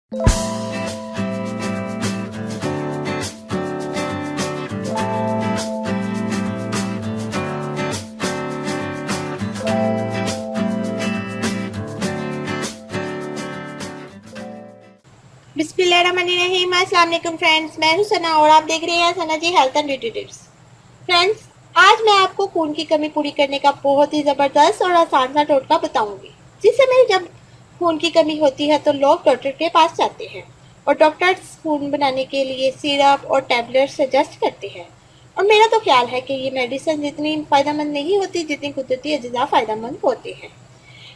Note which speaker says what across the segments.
Speaker 1: बिस्मिल्लाहिर्रहमानिर्रहीम। अस्सलाम वालेकुम फ्रेंड्स, मैं हूं सना और आप देख रहे हैं Sana ji health and beauty tips. Friends, आज मैं आपको खून की कमी पूरी करने का बहुत ही ज़बरदस्त और आसान सा टोटका बताऊंगी, जिस समय जब खून की कमी होती है तो लोग डॉक्टर के पास जाते हैं और डॉक्टर्स खून बनाने के लिए सिरप और टैबलेट सजेस्ट करते हैं। और मेरा तो ख्याल है कि ये मेडिसिन जितनी फ़ायदेमंद नहीं होती जितनी कुदरती अज़िज़ा फ़ायदेमंद होते हैं।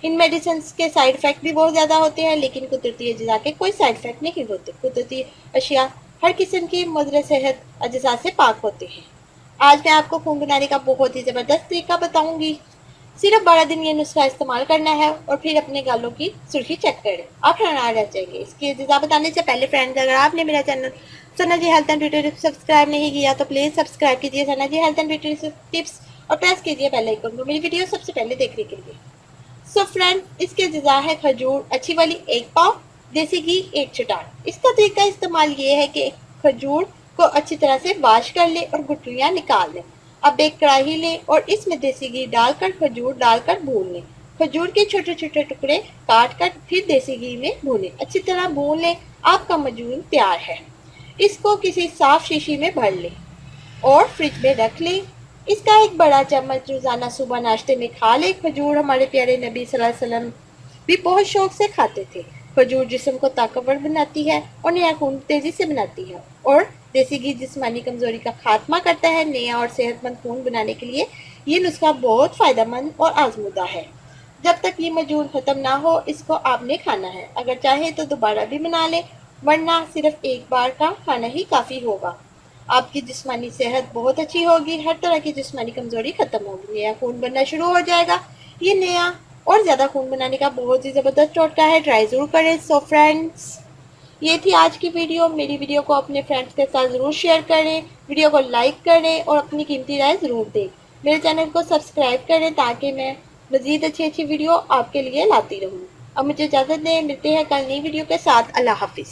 Speaker 1: इन मेडिसिन के साइड इफ़ेक्ट भी बहुत ज़्यादा होते हैं, लेकिन कुदरती अज़िज़ा के कोई साइड इफ़ेक्ट नहीं होते। कुदरती अशिया हर किस्म की मुज़र सेहत अज़िज़ा से पाक होते हैं। आज मैं आपको खून बनाने का बहुत ही ज़बरदस्त तरीका बताऊंगी। सिर्फ 12 दिन ये नुस्खा इस्तेमाल करना है और फिर अपने गालों की सुर्खी चेक करें, आप हैरान रह जाएंगे। इसकी अज़िज़ा बताने से पहले फ्रेंड्स, अगर आपने मेरा channel Sana ji health and beauty tips subscribe नहीं किया तो प्लीज़ सब्सक्राइब कीजिए Sana ji health and beauty tips और प्रेस कीजिए बेल आइकन को मेरी वीडियो सबसे पहले देखने के लिए। सो फ्रेंड, इसके अज़िज़ा है खजूर अच्छी वाली 1 पाव, देसी घी 1 चटान। इसका तरीका इस्तेमाल ये है कि खजूर को अच्छी तरह से वॉश कर लें और गुठलियाँ निकाल लें। अब एक कढ़ाई लें और इसमें देसी घी डालकर खजूर डालकर भून लें। खजूर के छोटे छोटे टुकड़े काट कर फिर देसी घी में भूनें। अच्छी तरह भून लें। आपका मजून तैयार है। इसको किसी साफ शीशी में भर लें और फ्रिज में रख लें। इसका एक बड़ा चम्मच रोज़ाना सुबह नाश्ते में खा लें। खजूर हमारे प्यारे नबी सल्लल्लाहु अलैहि वसल्लम भी बहुत शौक से खाते थे। खजूर जिस्म को ताकतवर बनाती है और नया खून तेज़ी से बनाती है और देसी घी जिस्मानी कमज़ोरी का खात्मा करता है। नया और सेहतमंद खून बनाने के लिए ये नुस्खा बहुत फ़ायदेमंद और आजमूदा है। जब तक ये मजून ख़त्म ना हो इसको आपने खाना है। अगर चाहे तो दोबारा भी बना लें, वरना सिर्फ एक बार का खाना ही काफ़ी होगा। आपकी जिस्मानी सेहत बहुत अच्छी होगी, हर तरह की जिस्मानी कमज़ोरी ख़त्म होगी, नया खून बनना शुरू हो जाएगा। ये नया और ज़्यादा खून बनाने का बहुत ही ज़बरदस्त टोटका है, ट्राई ज़रूर करें। सो फ्रेंड्स, ये थी आज की वीडियो। मेरी वीडियो को अपने फ्रेंड्स के साथ ज़रूर शेयर करें, वीडियो को लाइक करें और अपनी कीमती राय ज़रूर दें। मेरे चैनल को सब्सक्राइब करें ताकि मैं मज़ीद अच्छी अच्छी वीडियो आपके लिए लाती रहूँ। अब मुझे इजाज़त दें, मिलते हैं कल नई वीडियो के साथ। अल्लाह हाफिज़।